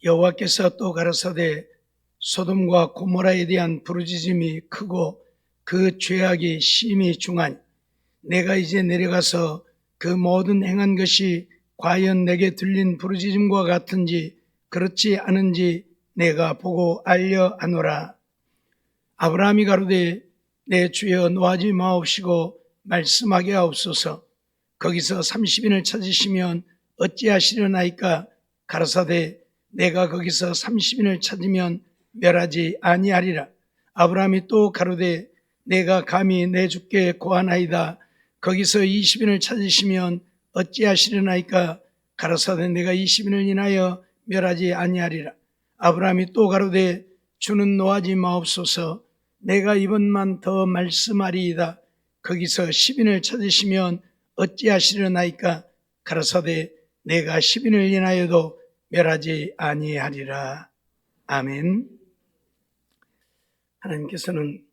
여호와께서 또 가라사대 소돔과 고모라에 대한 부르짖음이 크고 그 죄악이 심히 중하니 내가 이제 내려가서 그 모든 행한 것이 과연 내게 들린 부르짖음과 같은지 그렇지 않은지 내가 보고 알려 하노라. 아브라함이 가로되 내 주여 노하지 마옵시고 말씀하게 하옵소서. 거기서 30인을 찾으시면 어찌하시려나이까? 가라사대 내가 거기서 30인을 찾으면 멸하지 아니하리라. 아브라함이 또 가로되 내가 감히 내 주께 고하나이다. 거기서 20인을 찾으시면 어찌하시려나이까? 가라사대 내가 20인을 인하여 멸하지 아니하리라. 아브라함이 또 가로되 주는 노하지 마옵소서. 내가 이번만 더 말씀하리이다. 거기서 10인을 찾으시면 어찌하시려나이까? 가라사대 내가 10인을 인하여도 멸하지 아니하리라. 아멘. 하나님께서는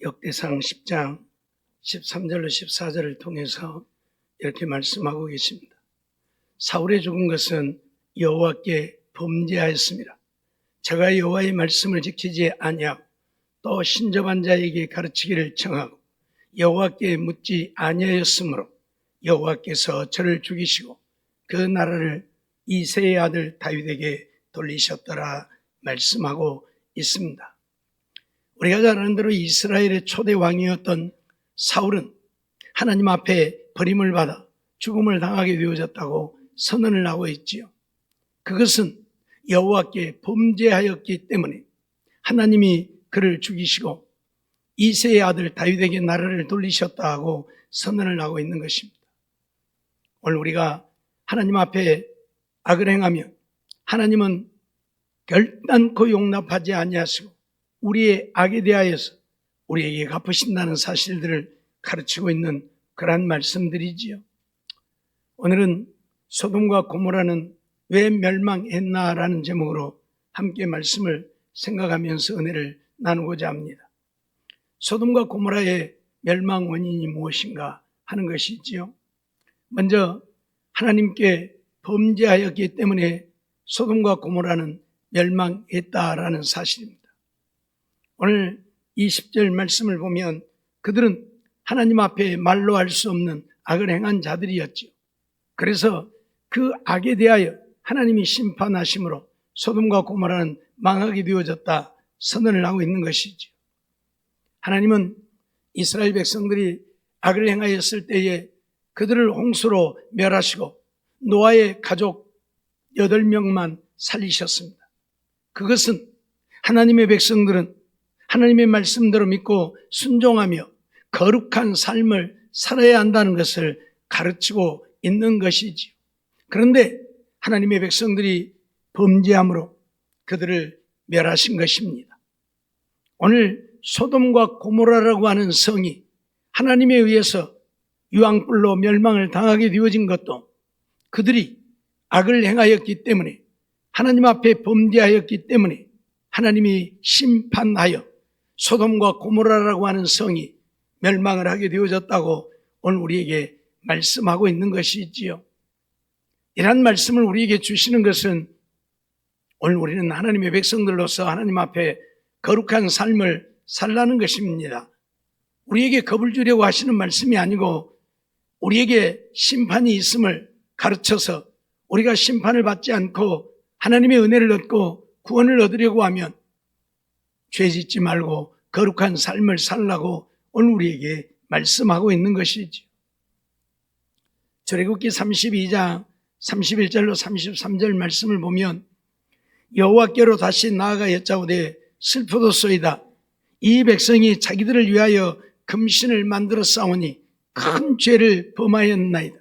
역대상 10장 13절로 14절을 통해서 이렇게 말씀하고 계십니다. 사울의 죽은 것은 여호와께 범죄하였습니다. 저가 여호와의 말씀을 지키지 아니하고 또 신접한 자에게 가르치기를 청하고 여호와께 묻지 아니하였으므로 여호와께서 저를 죽이시고 그 나라를 이새의 아들 다윗에게 돌리셨더라 말씀하고 있습니다. 우리가 잘 아는 대로 이스라엘의 초대 왕이었던 사울은 하나님 앞에 버림을 받아 죽음을 당하게 되어졌다고 선언을 하고 있지요. 그것은 여호와께 범죄하였기 때문에 하나님이 그를 죽이시고 이새의 아들 다윗에게 나라를 돌리셨다 하고 선언을 하고 있는 것입니다. 오늘 우리가 하나님 앞에 악을 행하면 하나님은 결단코 용납하지 아니하시고 우리의 악에 대하여서 우리에게 갚으신다는 사실들을 가르치고 있는 그러한 말씀들이지요. 오늘은 소돔과 고모라는 왜 멸망했나라는 제목으로 함께 말씀을 생각하면서 은혜를 나누고자 합니다. 소돔과 고모라의 멸망 원인이 무엇인가 하는 것이지요. 먼저 하나님께 범죄하였기 때문에 소돔과 고모라는 멸망했다라는 사실입니다. 오늘 20절 말씀을 보면 그들은 하나님 앞에 말로 할 수 없는 악을 행한 자들이었죠. 그래서 그 악에 대하여 하나님이 심판하심으로 소돔과 고모라는 망하게 되어졌다 선언을 하고 있는 것이죠. 하나님은 이스라엘 백성들이 악을 행하였을 때에 그들을 홍수로 멸하시고 노아의 가족 8명만 살리셨습니다. 그것은 하나님의 백성들은 하나님의 말씀대로 믿고 순종하며 거룩한 삶을 살아야 한다는 것을 가르치고 있는 것이지요. 그런데 하나님의 백성들이 범죄함으로 그들을 멸하신 것입니다. 오늘 소돔과 고모라라고 하는 성이 하나님에 의해서 유황불로 멸망을 당하게 되어진 것도 그들이 악을 행하였기 때문에 하나님 앞에 범죄하였기 때문에 하나님이 심판하여 소돔과 고모라라고 하는 성이 멸망을 하게 되어졌다고 오늘 우리에게 말씀하고 있는 것이지요. 이러한 말씀을 우리에게 주시는 것은 오늘 우리는 하나님의 백성들로서 하나님 앞에 거룩한 삶을 살라는 것입니다. 우리에게 겁을 주려고 하시는 말씀이 아니고 우리에게 심판이 있음을 가르쳐서 우리가 심판을 받지 않고 하나님의 은혜를 얻고 구원을 얻으려고 하면 죄 짓지 말고 거룩한 삶을 살라고 오늘 우리에게 말씀하고 있는 것이죠. 출애굽기 32장 31절로 33절 말씀을 보면 여호와께로 다시 나아가 여짜오되 슬프도소이다. 이 백성이 자기들을 위하여 금신을 만들어 싸우니 큰 죄를 범하였나이다.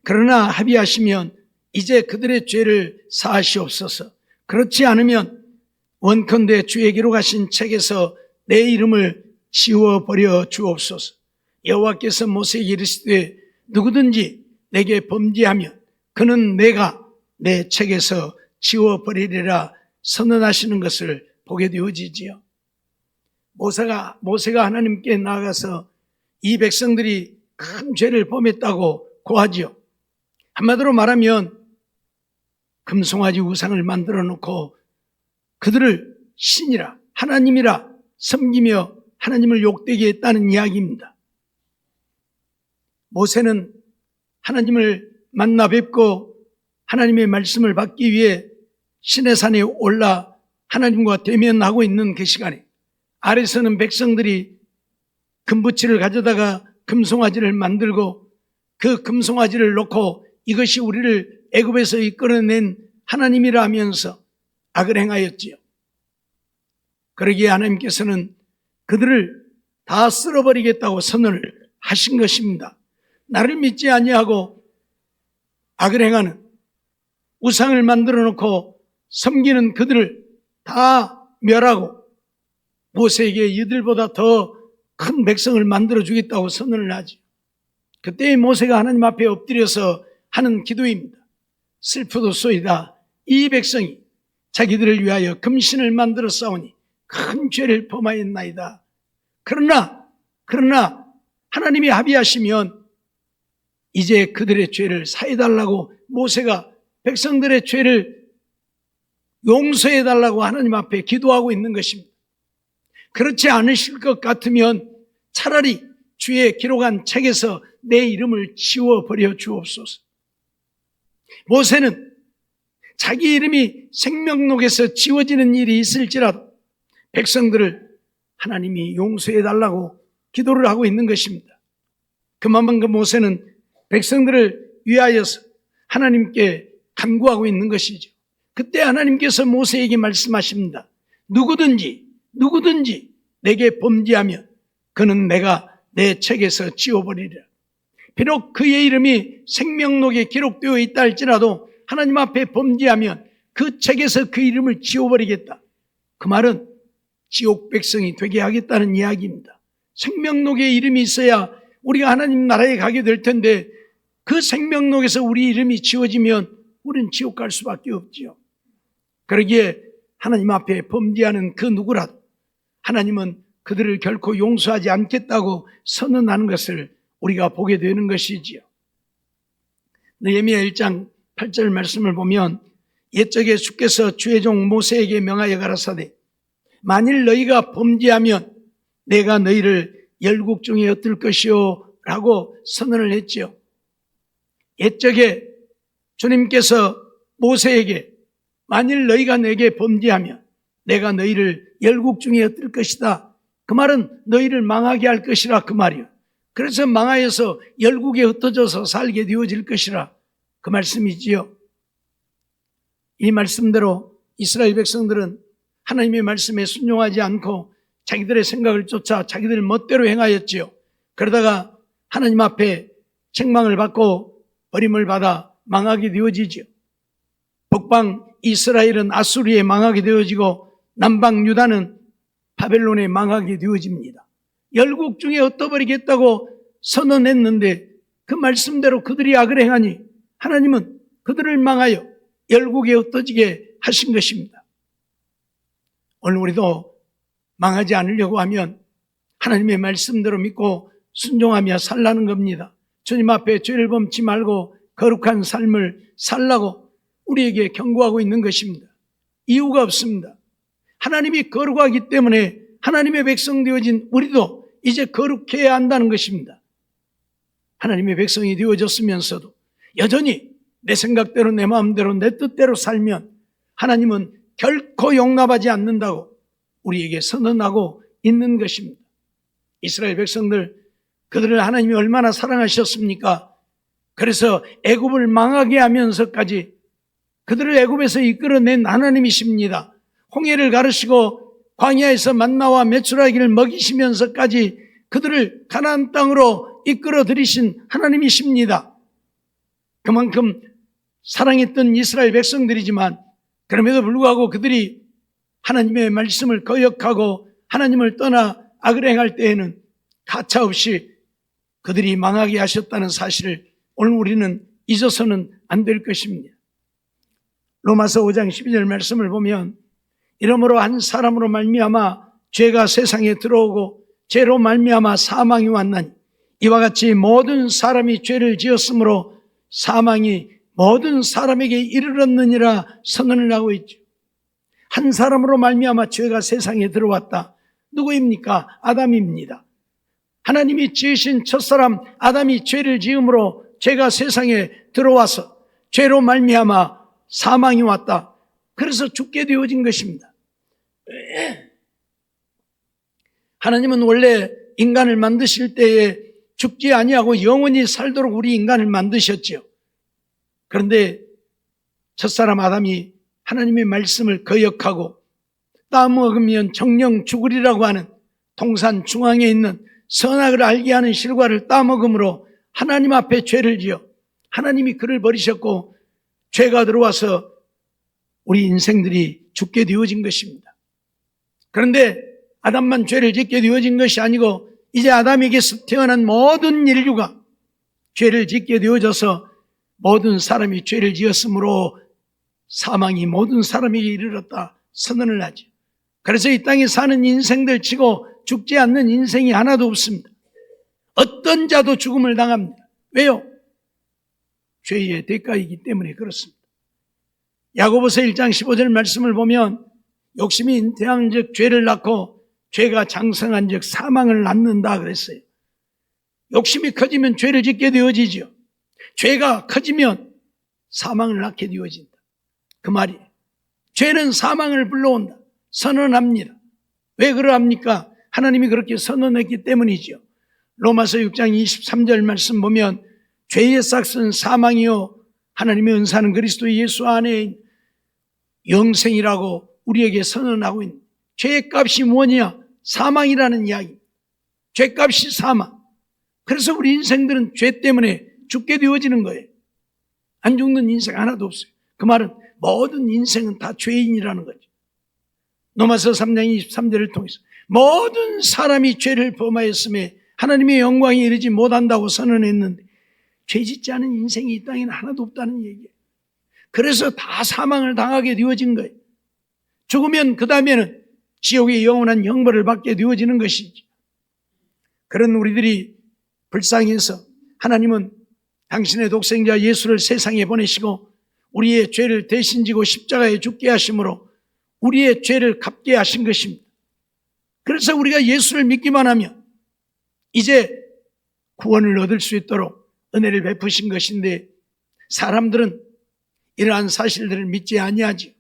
그러나 합의하시면 이제 그들의 죄를 사하시옵소서. 그렇지 않으면 원컨대 주의 기록하신 책에서 내 이름을 지워버려 주옵소서. 여호와께서 모세에게 이르시되 누구든지 내게 범죄하면 그는 내가 내 책에서 지워버리리라 선언하시는 것을 보게 되어지지요. 모세가 하나님께 나아가서 이 백성들이 큰 죄를 범했다고 고하지요. 한마디로 말하면 금송아지 우상을 만들어 놓고 그들을 신이라 하나님이라 섬기며 하나님을 욕되게 했다는 이야기입니다. 모세는 하나님을 만나 뵙고 하나님의 말씀을 받기 위해 시내산에 올라 하나님과 대면하고 있는 그 시간에 아래서는 백성들이 금붙이를 가져다가 금송아지를 만들고 그 금송아지를 놓고 이것이 우리를 애굽에서 이끌어낸 하나님이라 하면서 악을 행하였지요. 그러기에 하나님께서는 그들을 다 쓸어버리겠다고 선언을 하신 것입니다. 나를 믿지 아니하고 악을 행하는 우상을 만들어 놓고 섬기는 그들을 다 멸하고 모세에게 이들보다 더 큰 백성을 만들어 주겠다고 선언을 하죠. 그때 모세가 하나님 앞에 엎드려서 하는 기도입니다. 슬프도소이다. 이 백성이 자기들을 위하여 금신을 만들어 싸우니 큰 죄를 범하였나이다. 그러나 하나님이 합의하시면 이제 그들의 죄를 사해달라고 모세가 백성들의 죄를 용서해달라고 하나님 앞에 기도하고 있는 것입니다. 그렇지 않으실 것 같으면 차라리 주의 기록한 책에서 내 이름을 지워버려 주옵소서. 모세는 자기 이름이 생명록에서 지워지는 일이 있을지라도 백성들을 하나님이 용서해달라고 기도를 하고 있는 것입니다. 그만큼 모세는 백성들을 위하여서 하나님께 간구하고 있는 것이죠. 그때 하나님께서 모세에게 말씀하십니다. 누구든지 내게 범죄하면 그는 내가 내 책에서 지워버리리라. 비록 그의 이름이 생명록에 기록되어 있다 할지라도 하나님 앞에 범죄하면 그 책에서 그 이름을 지워버리겠다. 그 말은 지옥 백성이 되게 하겠다는 이야기입니다. 생명록에 이름이 있어야 우리가 하나님 나라에 가게 될 텐데 그 생명록에서 우리 이름이 지워지면 우리는 지옥 갈 수밖에 없지요. 그러기에 하나님 앞에 범죄하는 그 누구라도 하나님은 그들을 결코 용서하지 않겠다고 선언하는 것을 우리가 보게 되는 것이지요. 느헤미야 1장 8절 말씀을 보면 옛적에 주께서 주의 종 모세에게 명하여 가라사대 만일 너희가 범죄하면 내가 너희를 열국 중에 흩을 것이요 라고 선언을 했지요. 옛적에 주님께서 모세에게 만일 너희가 내게 범죄하면 내가 너희를 열국 중에 흩을 것이다. 그 말은 너희를 망하게 할 것이라 그 말이요. 그래서 망하여서 열국에 흩어져서 살게 되어질 것이라 그 말씀이지요. 이 말씀대로 이스라엘 백성들은 하나님의 말씀에 순종하지 않고 자기들의 생각을 쫓아 자기들 멋대로 행하였지요. 그러다가 하나님 앞에 책망을 받고 버림을 받아 망하게 되어지죠. 북방 이스라엘은 아수리에 망하게 되어지고 남방 유다는 바벨론에 망하게 되어집니다. 열국 중에 흩어버리겠다고 선언했는데 그 말씀대로 그들이 악을 행하니 하나님은 그들을 망하여 열국에 흩어지게 하신 것입니다. 오늘 우리도 망하지 않으려고 하면 하나님의 말씀대로 믿고 순종하며 살라는 겁니다. 주님 앞에 죄를 범치 말고 거룩한 삶을 살라고 우리에게 경고하고 있는 것입니다. 이유가 없습니다. 하나님이 거룩하기 때문에 하나님의 백성 되어진 우리도 이제 거룩해야 한다는 것입니다. 하나님의 백성이 되어졌으면서도 여전히 내 생각대로 내 마음대로 내 뜻대로 살면 하나님은 결코 용납하지 않는다고 우리에게 선언하고 있는 것입니다. 이스라엘 백성들 그들을 하나님이 얼마나 사랑하셨습니까? 그래서 애굽을 망하게 하면서까지 그들을 애굽에서 이끌어낸 하나님이십니다. 홍해를 가르시고 광야에서 만나와 메추라기를 먹이시면서까지 그들을 가나안 땅으로 이끌어 들이신 하나님이십니다. 그만큼 사랑했던 이스라엘 백성들이지만 그럼에도 불구하고 그들이 하나님의 말씀을 거역하고 하나님을 떠나 악을 행할 때에는 가차없이 그들이 망하게 하셨다는 사실을 오늘 우리는 잊어서는 안 될 것입니다. 로마서 5장 12절 말씀을 보면 이러므로 한 사람으로 말미암아 죄가 세상에 들어오고 죄로 말미암아 사망이 왔나니 이와 같이 모든 사람이 죄를 지었으므로 사망이 모든 사람에게 이르렀느니라 선언을 하고 있죠. 한 사람으로 말미암아 죄가 세상에 들어왔다. 누구입니까? 아담입니다. 하나님이 지으신 첫사람 아담이 죄를 지음으로 죄가 세상에 들어와서 죄로 말미암아 사망이 왔다. 그래서 죽게 되어진 것입니다. 하나님은 원래 인간을 만드실 때에 죽지 아니하고 영원히 살도록 우리 인간을 만드셨죠. 그런데 첫사람 아담이 하나님의 말씀을 거역하고 따먹으면 정령 죽으리라고 하는 동산 중앙에 있는 선악을 알게 하는 실과를 따먹음으로 하나님 앞에 죄를 지어 하나님이 그를 버리셨고 죄가 들어와서 우리 인생들이 죽게 되어진 것입니다. 그런데 아담만 죄를 짓게 되어진 것이 아니고 이제 아담에게서 태어난 모든 인류가 죄를 짓게 되어져서 모든 사람이 죄를 지었으므로 사망이 모든 사람에게 이르렀다 선언을 하죠. 그래서 이 땅에 사는 인생들 치고 죽지 않는 인생이 하나도 없습니다. 어떤 자도 죽음을 당합니다. 왜요? 죄의 대가이기 때문에 그렇습니다. 야고보서 1장 15절 말씀을 보면 욕심이 잉태한 즉 죄를 낳고 죄가 장성한 즉 사망을 낳는다 그랬어요. 욕심이 커지면 죄를 짓게 되어지죠. 죄가 커지면 사망을 낳게 되어진다. 그 말이에요. 죄는 사망을 불러온다. 선언합니다. 왜 그러합니까? 하나님이 그렇게 선언했기 때문이죠. 로마서 6장 23절 말씀 보면 죄의 싹은 사망이요 하나님의 은사는 그리스도 예수 안에 영생이라고 우리에게 선언하고 있는 죄의 값이 뭐냐? 사망이라는 이야기. 죄값이 사망. 그래서 우리 인생들은 죄 때문에 죽게 되어지는 거예요. 안 죽는 인생 하나도 없어요. 그 말은 모든 인생은 다 죄인이라는 거죠. 로마서 3장 23절을 통해서 모든 사람이 죄를 범하였음에 하나님의 영광에 이르지 못한다고 선언했는데 죄 짓지 않은 인생이 이 땅에는 하나도 없다는 얘기예요. 그래서 다 사망을 당하게 되어진 거예요. 죽으면 그 다음에는 지옥의 영원한 형벌을 받게 되어지는 것이지. 그런 우리들이 불쌍해서 하나님은 당신의 독생자 예수를 세상에 보내시고 우리의 죄를 대신 지고 십자가에 죽게 하심으로 우리의 죄를 갚게 하신 것입니다. 그래서 우리가 예수를 믿기만 하면 이제 구원을 얻을 수 있도록 은혜를 베푸신 것인데 사람들은 이러한 사실들을 믿지 아니하지.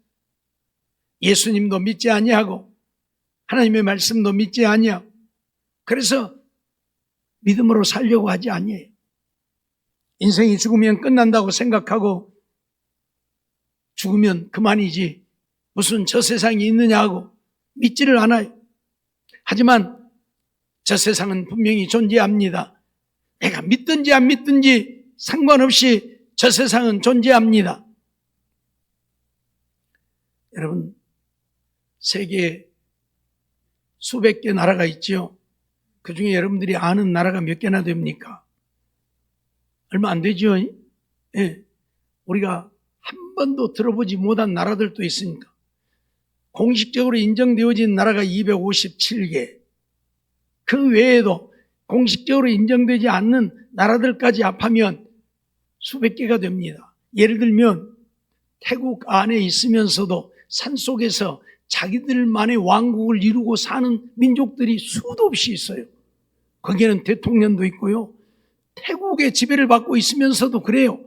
예수님도 믿지 아니하고 하나님의 말씀도 믿지 아니하고 그래서 믿음으로 살려고 하지 아니에요. 인생이 죽으면 끝난다고 생각하고 죽으면 그만이지 무슨 저 세상이 있느냐 하고 믿지를 않아요. 하지만 저 세상은 분명히 존재합니다. 내가 믿든지 안 믿든지 상관없이 저 세상은 존재합니다. 여러분, 세계에 수백 개 나라가 있죠. 그 중에 여러분들이 아는 나라가 몇 개나 됩니까? 얼마 안 되죠. 예. 우리가 한 번도 들어보지 못한 나라들도 있으니까. 공식적으로 인정되어진 나라가 257개. 그 외에도 공식적으로 인정되지 않는 나라들까지 합하면 수백 개가 됩니다. 예를 들면 태국 안에 있으면서도 산속에서 자기들만의 왕국을 이루고 사는 민족들이 수도 없이 있어요. 거기에는 대통령도 있고요. 태국의 지배를 받고 있으면서도 그래요.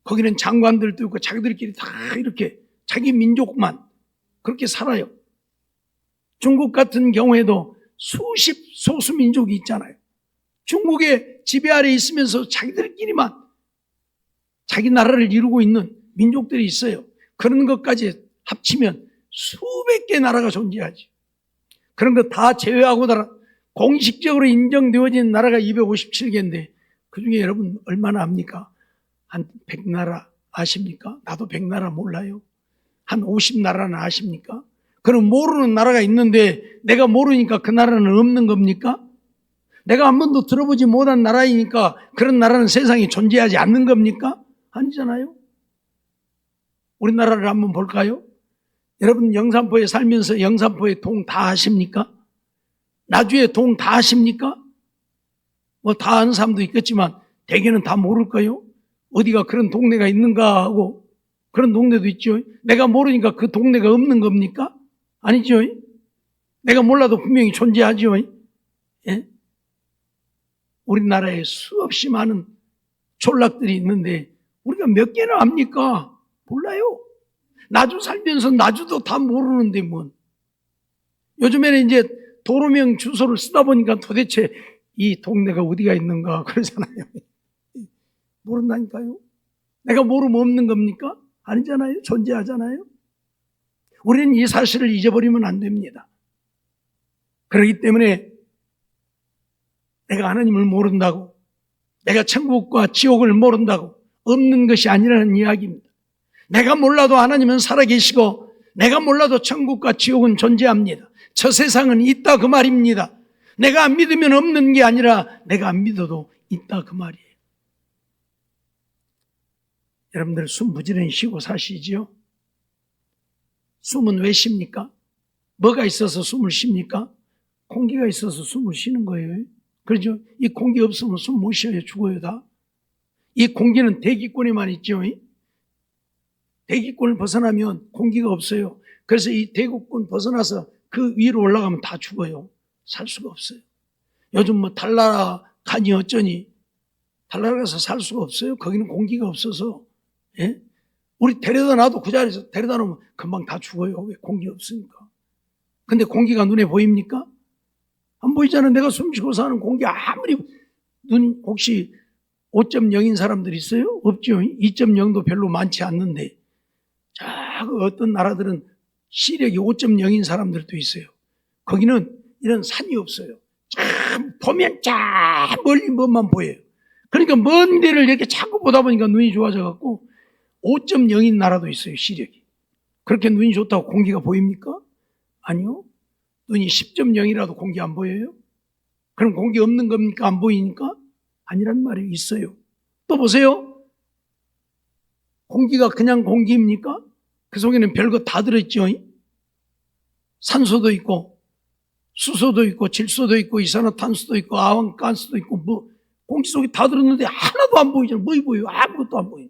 거기는 장관들도 있고 자기들끼리 다 이렇게 자기 민족만 그렇게 살아요. 중국 같은 경우에도 수십 소수민족이 있잖아요. 중국의 지배 아래 있으면서 자기들끼리만 자기 나라를 이루고 있는 민족들이 있어요. 그런 것까지 합치면 수백 개 나라가 존재하지. 그런 거 다 제외하고 공식적으로 인정되어진 나라가 257개인데 그중에 여러분 얼마나 압니까? 한 100나라 아십니까? 나도 100나라 몰라요. 한 50나라는 아십니까? 그럼 모르는 나라가 있는데 내가 모르니까 그 나라는 없는 겁니까? 내가 한 번도 들어보지 못한 나라이니까 그런 나라는 세상에 존재하지 않는 겁니까? 아니잖아요. 우리나라를 한번 볼까요? 여러분 영산포에 살면서 영산포에 동 다 아십니까? 나주에 동 다 아십니까? 뭐 다 아는 사람도 있겠지만 대개는 다 모를 거예요. 어디가 그런 동네가 있는가 하고, 그런 동네도 있죠. 내가 모르니까 그 동네가 없는 겁니까? 아니죠. 내가 몰라도 분명히 존재하죠. 예? 우리나라에 수없이 많은 촌락들이 있는데 우리가 몇 개나 압니까? 몰라요. 나주 살면서 나주도 다 모르는데 뭐. 요즘에는 이제 도로명 주소를 쓰다 보니까 도대체 이 동네가 어디가 있는가 그러잖아요. 모른다니까요. 내가 모르면 없는 겁니까? 아니잖아요. 존재하잖아요. 우리는 이 사실을 잊어버리면 안 됩니다. 그렇기 때문에 내가 하나님을 모른다고, 내가 천국과 지옥을 모른다고 없는 것이 아니라는 이야기입니다. 내가 몰라도 하나님은 살아계시고 내가 몰라도 천국과 지옥은 존재합니다. 저 세상은 있다 그 말입니다. 내가 안 믿으면 없는 게 아니라 내가 안 믿어도 있다 그 말이에요. 여러분들 숨 부지런히 쉬고 사시지요? 숨은 왜 쉽니까? 뭐가 있어서 숨을 쉽니까? 공기가 있어서 숨을 쉬는 거예요. 그렇죠? 이 공기 없으면 숨 못 쉬어요. 죽어요 다. 이 공기는 대기권에만 있죠. 대기권을 벗어나면 공기가 없어요. 그래서 이 대기권 벗어나서 그 위로 올라가면 다 죽어요. 살 수가 없어요. 요즘 뭐 달나라 가니 어쩌니 달나라 가서 살 수가 없어요. 거기는 공기가 없어서. 예? 우리 데려다 놔도 그 자리에서 데려다 놓으면 금방 다 죽어요. 왜? 공기 없으니까. 근데 공기가 눈에 보입니까? 안 보이잖아요. 내가 숨쉬고 사는 공기 아무리 눈 혹시 5.0인 사람들 있어요? 없죠. 2.0도 별로 많지 않는데 그 어떤 나라들은 시력이 5.0인 사람들도 있어요. 거기는 이런 산이 없어요. 참 보면 참 멀리 먼만 보여요. 그러니까 먼 데를 이렇게 자꾸 보다 보니까 눈이 좋아져 갖고 5.0인 나라도 있어요. 시력이. 그렇게 눈이 좋다고 공기가 보입니까? 아니요. 눈이 10.0이라도 공기 안 보여요? 그럼 공기 없는 겁니까? 안 보이니까? 아니란 말이 있어요. 또 보세요. 공기가 그냥 공기입니까? 그 속에는 별거 다 들어있죠. 산소도 있고 수소도 있고 질소도 있고 이산화탄소도 있고 아황가스도 있고 뭐 공기 속에 다 들었는데 하나도 안 보이잖아요. 뭐이 보여요? 아무것도 안 보여요.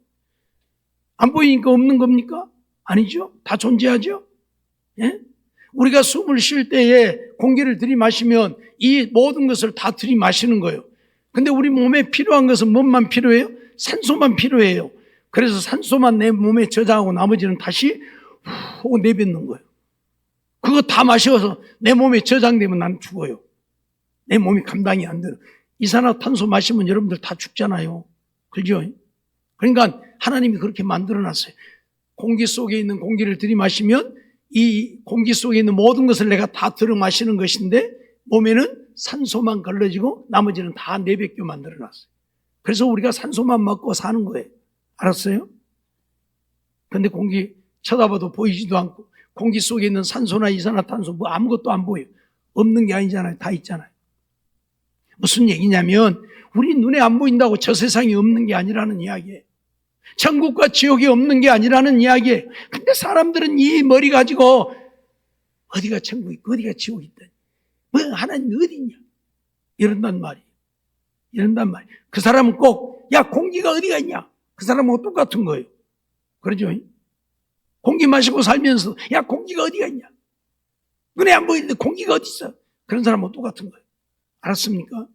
안 보이니까 없는 겁니까? 아니죠. 다 존재하죠. 예? 우리가 숨을 쉴 때에 공기를 들이마시면 이 모든 것을 다 들이마시는 거예요. 근데 우리 몸에 필요한 것은 뭐만 필요해요? 산소만 필요해요. 그래서 산소만 내 몸에 저장하고 나머지는 다시 후 내뱉는 거예요. 그거 다 마셔서 내 몸에 저장되면 난 죽어요. 내 몸이 감당이 안 돼요. 이산화탄소 마시면 여러분들 다 죽잖아요. 그죠? 그러니까 하나님이 그렇게 만들어놨어요. 공기 속에 있는 공기를 들이마시면 이 공기 속에 있는 모든 것을 내가 다 들어 마시는 것인데 몸에는 산소만 걸러지고 나머지는 다 내뱉게 만들어놨어요. 그래서 우리가 산소만 먹고 사는 거예요. 알았어요? 근데 공기 쳐다봐도 보이지도 않고 공기 속에 있는 산소나 이산화탄소 뭐 아무것도 안 보여요. 없는 게 아니잖아요. 다 있잖아요. 무슨 얘기냐면 우리 눈에 안 보인다고 저 세상이 없는 게 아니라는 이야기예요. 천국과 지옥이 없는 게 아니라는 이야기예요. 근데 사람들은 이 머리 가지고 어디가 천국이 있고 어디가 지옥이 있다니 뭐 하나님이 어디 있냐 이런단 말이에요. 이런단 말이에요. 그 사람은 꼭 야 공기가 어디가 있냐 그 사람하고 똑같은 거예요. 그러죠? 공기 마시고 살면서 야 공기가 어디가 있냐 눈에 안 보이는데 공기가 어디 있어 그런 사람하고 똑같은 거예요. 알았습니까?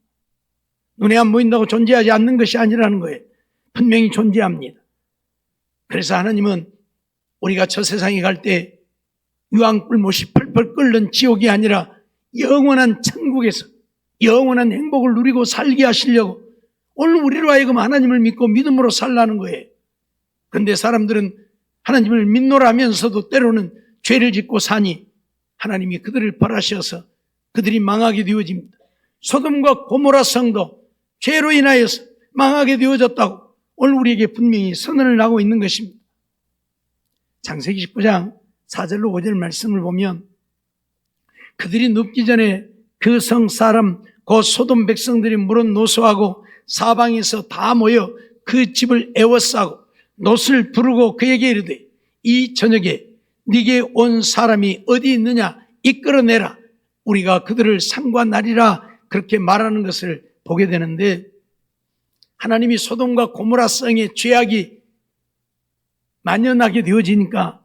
눈에 안 보인다고 존재하지 않는 것이 아니라는 거예요. 분명히 존재합니다. 그래서 하나님은 우리가 저 세상에 갈 때 유황불못이 펄펄 끓는 지옥이 아니라 영원한 천국에서 영원한 행복을 누리고 살게 하시려고 오늘 우리로 하여금 하나님을 믿고 믿음으로 살라는 거예요. 그런데 사람들은 하나님을 믿노라 하면서도 때로는 죄를 짓고 사니 하나님이 그들을 벌하셔서 그들이 망하게 되어집니다. 소돔과 고모라 성도 죄로 인하여서 망하게 되어졌다고 오늘 우리에게 분명히 선언을 하고 있는 것입니다. 창세기 19장 4절로 5절 말씀을 보면 그들이 눕기 전에 그 성 사람 곧 소돔 백성들이 물은 노소하고 사방에서 다 모여 그 집을 애워싸고 놋을 부르고 그에게 이르되 이 저녁에 네게 온 사람이 어디 있느냐 이끌어내라 우리가 그들을 상관하리라 그렇게 말하는 것을 보게 되는데 하나님이 소돔과 고모라 성의 죄악이 만연하게 되어지니까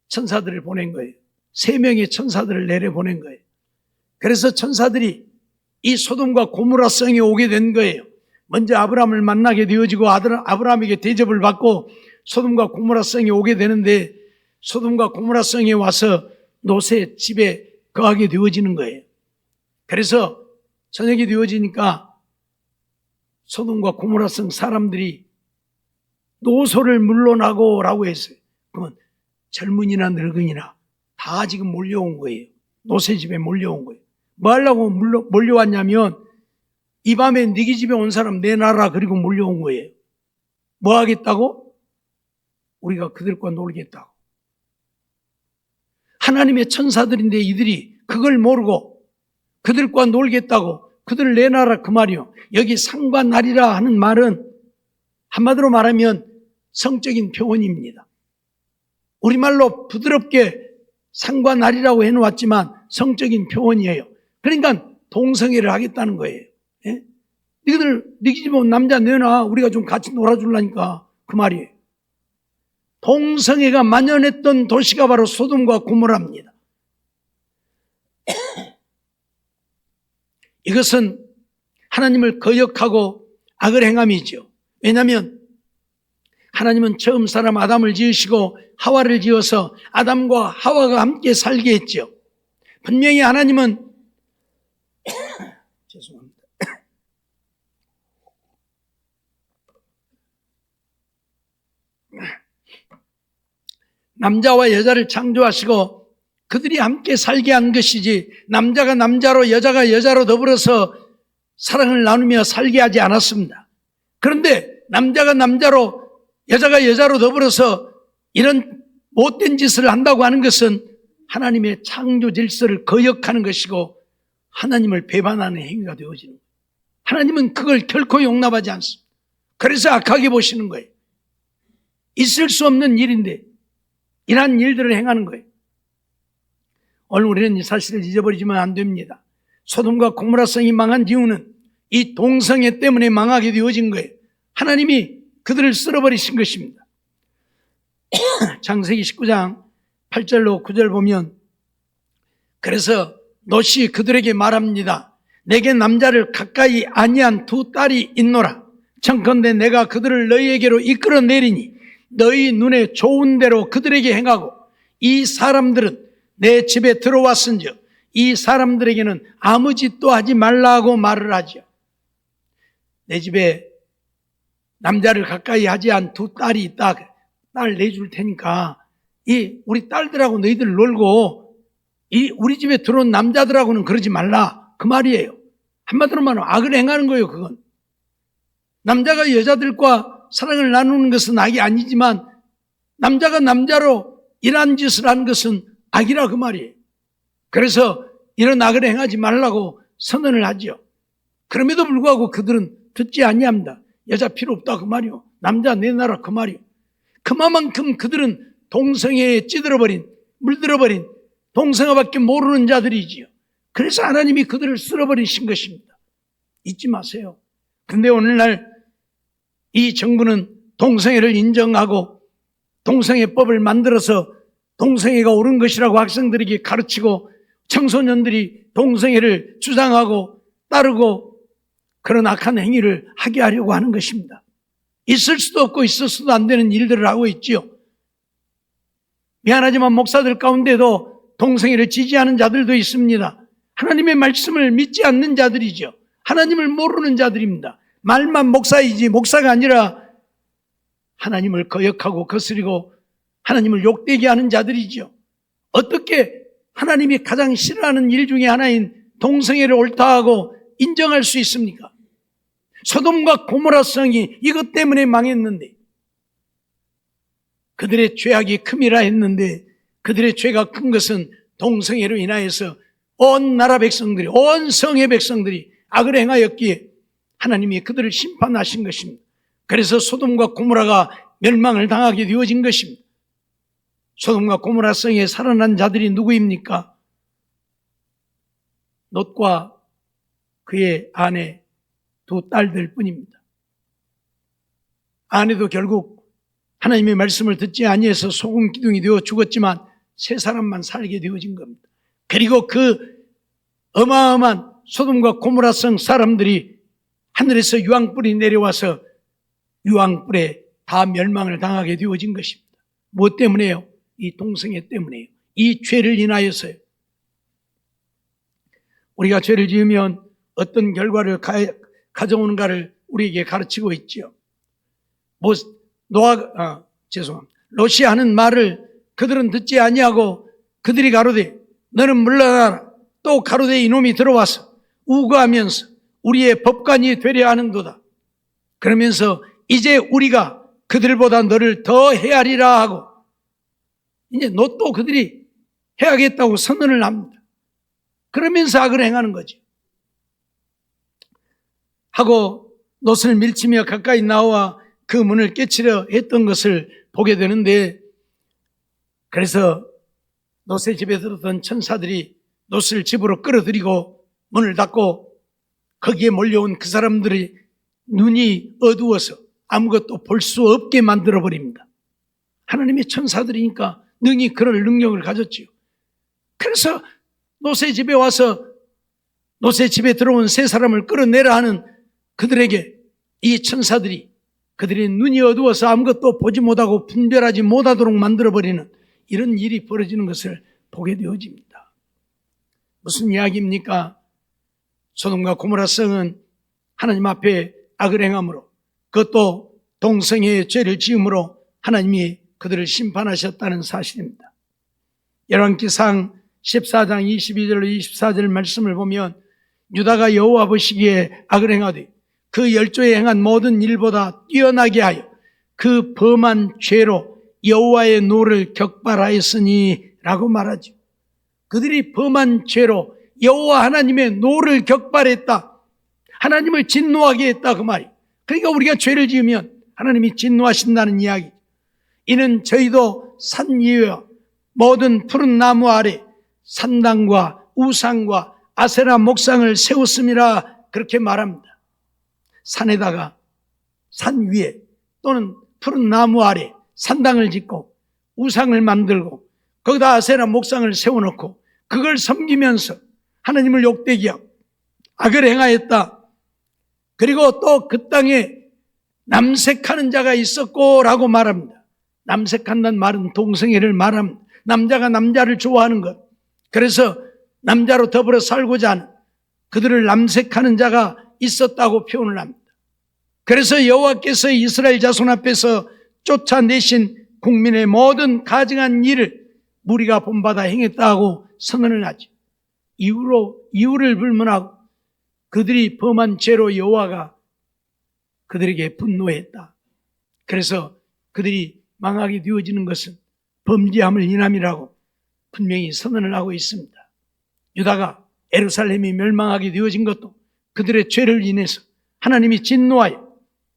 천사들을 보낸 거예요. 3명의 천사들을 내려보낸 거예요. 그래서 천사들이 이 소돔과 고모라 성에 오게 된 거예요. 먼저 아브라함을 만나게 되어지고 아브라함에게 대접을 받고 소돔과 고모라 성에 오게 되는데, 소돔과 고모라 성에 와서 롯의 집에 거하게 되어지는 거예요. 그래서 저녁이 되어지니까 소돔과 고모라 성 사람들이 노소를 물러나고 라고 했어요. 그러면 젊은이나 늙은이나 다 지금 몰려온 거예요. 롯의 집에 몰려온 거예요. 뭐 하려고 몰려왔냐면, 이 밤에 너희 집에 온 사람 내놔라, 그리고 몰려온 거예요. 뭐 하겠다고? 우리가 그들과 놀겠다고. 하나님의 천사들인데 이들이 그걸 모르고 그들과 놀겠다고 그들을 내놔라, 그 말이요. 여기 상과 날이라 하는 말은 한마디로 말하면 성적인 표현입니다. 우리말로 부드럽게 상과 날이라고 해놓았지만 성적인 표현이에요. 그러니까 동성애를 하겠다는 거예요. 예? 너희 집에 온 남자 내놔, 우리가 좀 같이 놀아주려니까, 그 말이에요. 동성애가 만연했던 도시가 바로 소돔과 고모라입니다. 이것은 하나님을 거역하고 악을 행함이죠. 왜냐하면 하나님은 처음 사람 아담을 지으시고 하와를 지어서 아담과 하와가 함께 살게 했죠. 분명히 하나님은 죄송합니다. 남자와 여자를 창조하시고 그들이 함께 살게 한 것이지, 남자가 남자로 여자가 여자로 더불어서 사랑을 나누며 살게 하지 않았습니다. 그런데 남자가 남자로 여자가 여자로 더불어서 이런 못된 짓을 한다고 하는 것은 하나님의 창조 질서를 거역하는 것이고 하나님을 배반하는 행위가 되어지는 거예요. 하나님은 그걸 결코 용납하지 않습니다. 그래서 악하게 보시는 거예요. 있을 수 없는 일인데 이러한 일들을 행하는 거예요. 오늘 우리는 이 사실을 잊어버리지만 안 됩니다. 소돔과 고모라 성이 망한 이유는 이 동성애 때문에 망하게 되어진 거예요. 하나님이 그들을 쓸어버리신 것입니다. 창세기 19장 8절로 9절 보면, 그래서 롯이 그들에게 말합니다. 내게 남자를 가까이 아니한 2 딸이 있노라. 청컨대 내가 그들을 너희에게로 이끌어내리니 너희 눈에 좋은 대로 그들에게 행하고, 이 사람들은 내 집에 들어왔은즉 이 사람들에게는 아무 짓도 하지 말라고 말을 하죠. 내 집에 남자를 가까이 하지 않은 2 딸이 있다. 딸 내줄 테니까 이 우리 딸들하고 너희들 놀고 이 우리 집에 들어온 남자들하고는 그러지 말라, 그 말이에요. 한마디로 말하면 악을 행하는 거예요. 그건 남자가 여자들과 사랑을 나누는 것은 악이 아니지만 남자가 남자로 이러한 짓을 하는 것은 악이라, 그 말이에요. 그래서 이런 악을 행하지 말라고 선언을 하죠. 그럼에도 불구하고 그들은 듣지 아니합니다. 여자 필요 없다, 그 말이요. 남자 내놔라, 그 말이요. 그만큼 그들은 동성애에 찌들어버린, 물들어버린 동성애밖에 모르는 자들이지요. 그래서 하나님이 그들을 쓸어버리신 것입니다. 잊지 마세요. 근데 오늘날 이 정부는 동성애를 인정하고 동성애법을 만들어서 동성애가 옳은 것이라고 학생들에게 가르치고 청소년들이 동성애를 주장하고 따르고 그런 악한 행위를 하게 하려고 하는 것입니다. 있을 수도 없고 있을 수도 안 되는 일들을 하고 있지요. 미안하지만 목사들 가운데도 동성애를 지지하는 자들도 있습니다. 하나님의 말씀을 믿지 않는 자들이죠. 하나님을 모르는 자들입니다. 말만 목사이지 목사가 아니라 하나님을 거역하고 거스리고 하나님을 욕되게 하는 자들이죠. 어떻게 하나님이 가장 싫어하는 일 중에 하나인 동성애를 옳다하고 인정할 수 있습니까? 소돔과 고모라 성이 이것 때문에 망했는데, 그들의 죄악이 큼이라 했는데 그들의 죄가 큰 것은 동성애로 인하여서 온 나라 백성들이, 온 성의 백성들이 악을 행하였기에 하나님이 그들을 심판하신 것입니다. 그래서 소돔과 고모라가 멸망을 당하게 되어진 것입니다. 소돔과 고모라 성에 살아난 자들이 누구입니까? 롯과 그의 아내 2 딸들 뿐입니다. 아내도 결국 하나님의 말씀을 듣지 아니해서 소금 기둥이 되어 죽었지만 세 사람만 살게 되어진 겁니다. 그리고 그 어마어마한 소돔과 고모라성 사람들이 하늘에서 유황불이 내려와서 유황불에 다 멸망을 당하게 되어진 것입니다. 무엇 때문에요? 이 동성애 때문에요. 이 죄를 인하여서요. 우리가 죄를 지으면 어떤 결과를 가져오는가를 우리에게 가르치고 있지요. 러시아하는 말을 그들은 듣지 아니하고 그들이 가로되 너는 물러나라. 또 가로되 이놈이 들어와서 우거하면서 우리의 법관이 되려 하는도다. 그러면서 이제 우리가 그들보다 너를 더 헤아리라 하고 이제 너 또 그들이 해야겠다고 선언을 합니다. 그러면서 악을 행하는 거죠. 하고 놋을 밀치며 가까이 나와 그 문을 깨치려 했던 것을 보게 되는데, 그래서 놋의 집에 들었던 천사들이 놋을 집으로 끌어들이고 문을 닫고 거기에 몰려온 그 사람들이 눈이 어두워서 아무것도 볼 수 없게 만들어버립니다. 하나님의 천사들이니까 능히 그럴 능력을 가졌지요. 그래서 놋의 집에 와서 놋의 집에 들어온 세 사람을 끌어내라 하는 그들에게 이 천사들이 그들의 눈이 어두워서 아무것도 보지 못하고 분별하지 못하도록 만들어버리는 이런 일이 벌어지는 것을 보게 되어집니다. 무슨 이야기입니까? 소돔과 고모라 성은 하나님 앞에 악을 행함으로, 그것도 동성애의 죄를 지음으로 하나님이 그들을 심판하셨다는 사실입니다. 열왕기상 14장 22절로 24절 말씀을 보면 유다가 여호와 보시기에 악을 행하되 그 10조에 행한 모든 일보다 뛰어나게 하여 그 범한 죄로 여호와의 노를 격발하였으니 라고 말하죠. 그들이 범한 죄로 여호와 하나님의 노를 격발했다. 하나님을 진노하게 했다 그 말이에요. 그러니까 우리가 죄를 지으면 하나님이 진노하신다는 이야기. 이는 저희도 산 위에 모든 푸른 나무 아래 산당과 우상과 아세라 목상을 세웠음이라 그렇게 말합니다. 산에다가 산 위에 또는 푸른 나무 아래 산당을 짓고 우상을 만들고 거기다 아세라 목상을 세워놓고 그걸 섬기면서 하나님을 욕되게 하고 악을 행하였다. 그리고 또 그 땅에 남색하는 자가 있었고 라고 말합니다. 남색한다는 말은 동성애를 말합니다. 남자가 남자를 좋아하는 것, 그래서 남자로 더불어 살고자 하는 그들을 남색하는 자가 있었다고 표현을 합니다. 그래서 여호와께서 이스라엘 자손 앞에서 쫓아내신 국민의 모든 가증한 일을 무리가 본받아 행했다고 선언을 하죠. 이유를 불문하고 그들이 범한 죄로 여호와가 그들에게 분노했다. 그래서 그들이 망하게 되어지는 것은 범죄함을 인함이라고 분명히 선언을 하고 있습니다. 유다가 예루살렘이 멸망하게 되어진 것도 그들의 죄를 인해서 하나님이 진노하여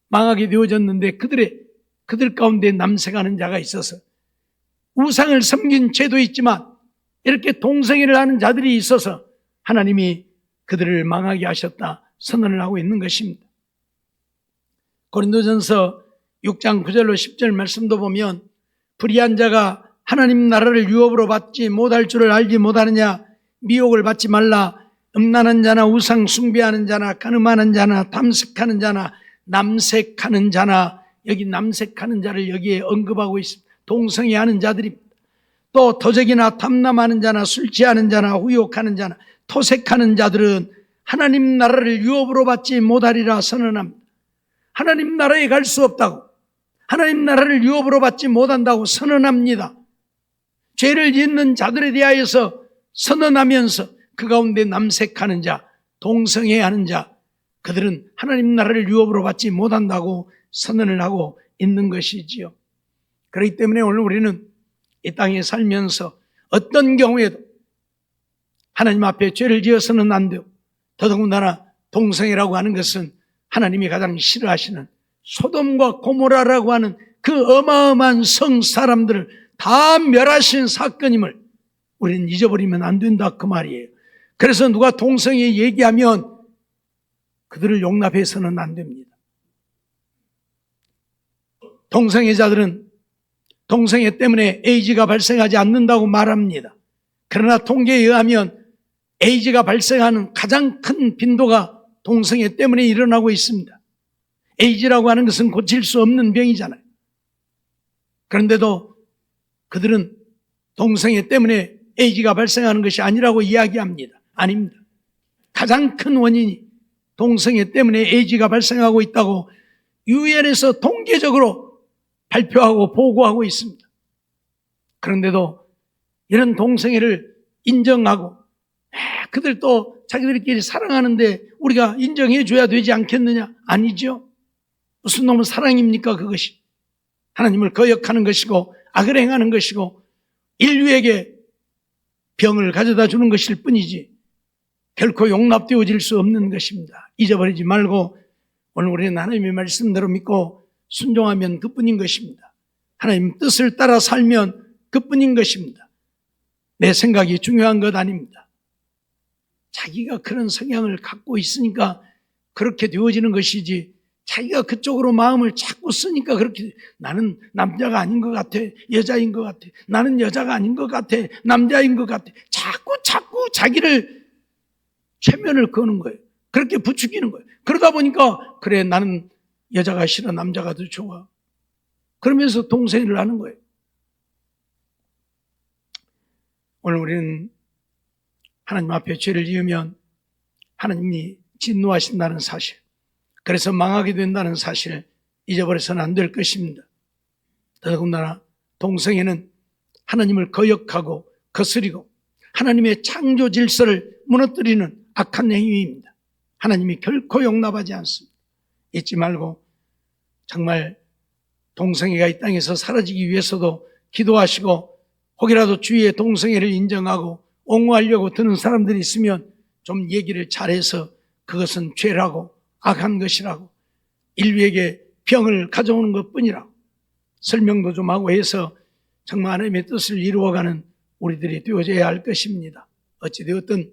망하게 되어졌는데 그들 가운데 남색하는 자가 있어서 우상을 섬긴 죄도 있지만 이렇게 동성애를 하는 자들이 있어서 하나님이 그들을 망하게 하셨다 선언을 하고 있는 것입니다. 고린도전서 6장 9절로 10절 말씀도 보면 불의한 자가 하나님 나라를 유업으로 받지 못할 줄을 알지 못하느냐, 미혹을 받지 말라. 음란한 자나 우상 숭배하는 자나 간음하는 자나 탐색하는 자나 남색하는 자나, 여기 남색하는 자를 여기에 언급하고 있습니다. 동성애하는 자들입니다. 또 도적이나 탐남하는 자나 술 취하는 자나 후욕하는 자나 토색하는 자들은 하나님 나라를 유업으로 받지 못하리라 선언합니다. 하나님 나라에 갈 수 없다고, 하나님 나라를 유업으로 받지 못한다고 선언합니다. 죄를 짓는 자들에 대하여서 선언하면서 그 가운데 남색하는 자, 동성애하는 자, 그들은 하나님 나라를 유업으로 받지 못한다고 선언을 하고 있는 것이지요. 그렇기 때문에 오늘 우리는 이 땅에 살면서 어떤 경우에도 하나님 앞에 죄를 지어서는 안 돼요. 더더군다나 동성애라고 하는 것은 하나님이 가장 싫어하시는 소돔과 고모라라고 하는 그 어마어마한 성 사람들을 다 멸하신 사건임을 우리는 잊어버리면 안 된다 그 말이에요. 그래서 누가 동성애 얘기하면 그들을 용납해서는 안 됩니다. 동성애자들은 동성애 때문에 에이즈가 발생하지 않는다고 말합니다. 그러나 통계에 의하면 에이즈가 발생하는 가장 큰 빈도가 동성애 때문에 일어나고 있습니다. 에이즈라고 하는 것은 고칠 수 없는 병이잖아요. 그런데도 그들은 동성애 때문에 에이즈가 발생하는 것이 아니라고 이야기합니다. 아닙니다. 가장 큰 원인이 동성애 때문에 에이즈가 발생하고 있다고 유엔에서 통계적으로 발표하고 보고하고 있습니다. 그런데도 이런 동성애를 인정하고 그들도 자기들끼리 사랑하는데 우리가 인정해 줘야 되지 않겠느냐? 아니죠. 무슨 놈의 사랑입니까 그것이? 하나님을 거역하는 것이고 악을 행하는 것이고 인류에게 병을 가져다 주는 것일 뿐이지 결코 용납되어질 수 없는 것입니다. 잊어버리지 말고 오늘 우리는 하나님의 말씀대로 믿고 순종하면 그뿐인 것입니다. 하나님 뜻을 따라 살면 그뿐인 것입니다. 내 생각이 중요한 것 아닙니다. 자기가 그런 성향을 갖고 있으니까 그렇게 되어지는 것이지 자기가 그쪽으로 마음을 자꾸 쓰니까 그렇게 나는 남자가 아닌 것 같아, 여자인 것 같아, 나는 여자가 아닌 것 같아, 남자인 것 같아, 자꾸 자기를 최면을 거는 거예요. 그렇게 부추기는 거예요. 그러다 보니까 그래 나는 여자가 싫어, 남자가 더 좋아, 그러면서 동성애를 하는 거예요. 오늘 우리는 하나님 앞에 죄를 지으면 하나님이 진노하신다는 사실, 그래서 망하게 된다는 사실을 잊어버려서는 안 될 것입니다. 더더군다나 동성애는 하나님을 거역하고 거스리고 하나님의 창조 질서를 무너뜨리는 악한 행위입니다. 하나님이 결코 용납하지 않습니다. 잊지 말고 정말 동성애가 이 땅에서 사라지기 위해서도 기도하시고 혹이라도 주위에 동성애를 인정하고 옹호하려고 드는 사람들이 있으면 좀 얘기를 잘해서 그것은 죄라고 악한 것이라고 인류에게 병을 가져오는 것뿐이라고 설명도 좀 하고 해서 정말 하나님의 뜻을 이루어가는 우리들이 되어져야 할 것입니다. 어찌되었든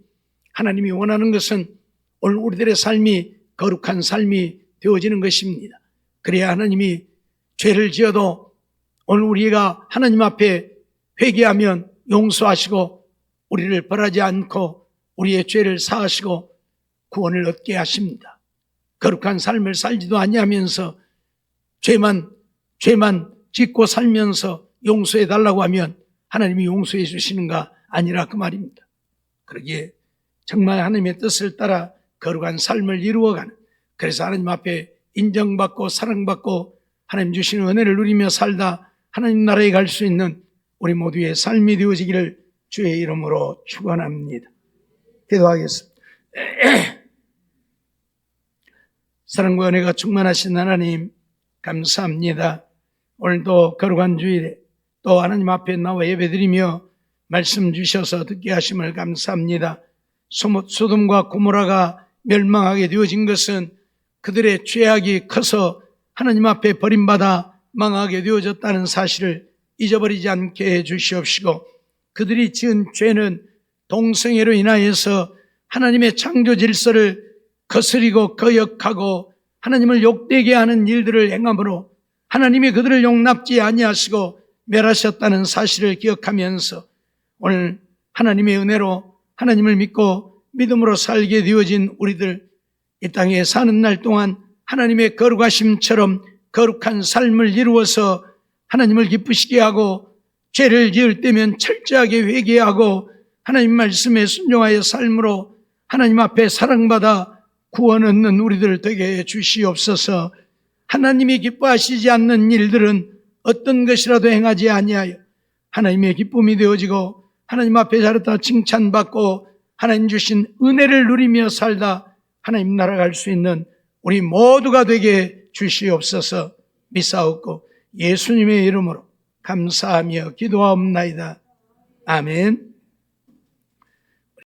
하나님이 원하는 것은 오늘 우리들의 삶이 거룩한 삶이 되어지는 것입니다. 그래야 하나님이 죄를 지어도 오늘 우리가 하나님 앞에 회개하면 용서하시고 우리를 벌하지 않고 우리의 죄를 사하시고 구원을 얻게 하십니다. 거룩한 삶을 살지도 아니하면서 죄만 짓고 살면서 용서해 달라고 하면 하나님이 용서해 주시는가? 아니라 그 말입니다. 그러기에 정말 하나님의 뜻을 따라 거룩한 삶을 이루어가는, 그래서 하나님 앞에 인정받고 사랑받고 하나님 주시는 은혜를 누리며 살다 하나님 나라에 갈 수 있는 우리 모두의 삶이 되어지기를 주의 이름으로 축원합니다. 기도하겠습니다. 사랑과 은혜가 충만하신 하나님 감사합니다. 오늘도 거룩한 주일에 또 하나님 앞에 나와 예배드리며 말씀 주셔서 듣게 하심을 감사합니다. 소돔과 고모라가 멸망하게 되어진 것은 그들의 죄악이 커서 하나님 앞에 버림받아 망하게 되어졌다는 사실을 잊어버리지 않게 해 주시옵시고, 그들이 지은 죄는 동성애로 인하여서 하나님의 창조 질서를 거스리고 거역하고 하나님을 욕되게 하는 일들을 행함으로 하나님이 그들을 용납지 아니하시고 멸하셨다는 사실을 기억하면서 오늘 하나님의 은혜로 하나님을 믿고 믿음으로 살게 되어진 우리들, 이 땅에 사는 날 동안 하나님의 거룩하심처럼 거룩한 삶을 이루어서 하나님을 기쁘시게 하고 죄를 지을 때면 철저하게 회개하고 하나님 말씀에 순종하여 삶으로 하나님 앞에 사랑받아 구원 얻는 우리들 되게 해 주시옵소서. 하나님이 기뻐하시지 않는 일들은 어떤 것이라도 행하지 아니하여 하나님의 기쁨이 되어지고 하나님 앞에 잘했다 칭찬받고 하나님 주신 은혜를 누리며 살다 하나님 나라 갈 수 있는 우리 모두가 되게 주시옵소서. 믿사옵고 예수님의 이름으로 감사하며 기도하옵나이다. 아멘.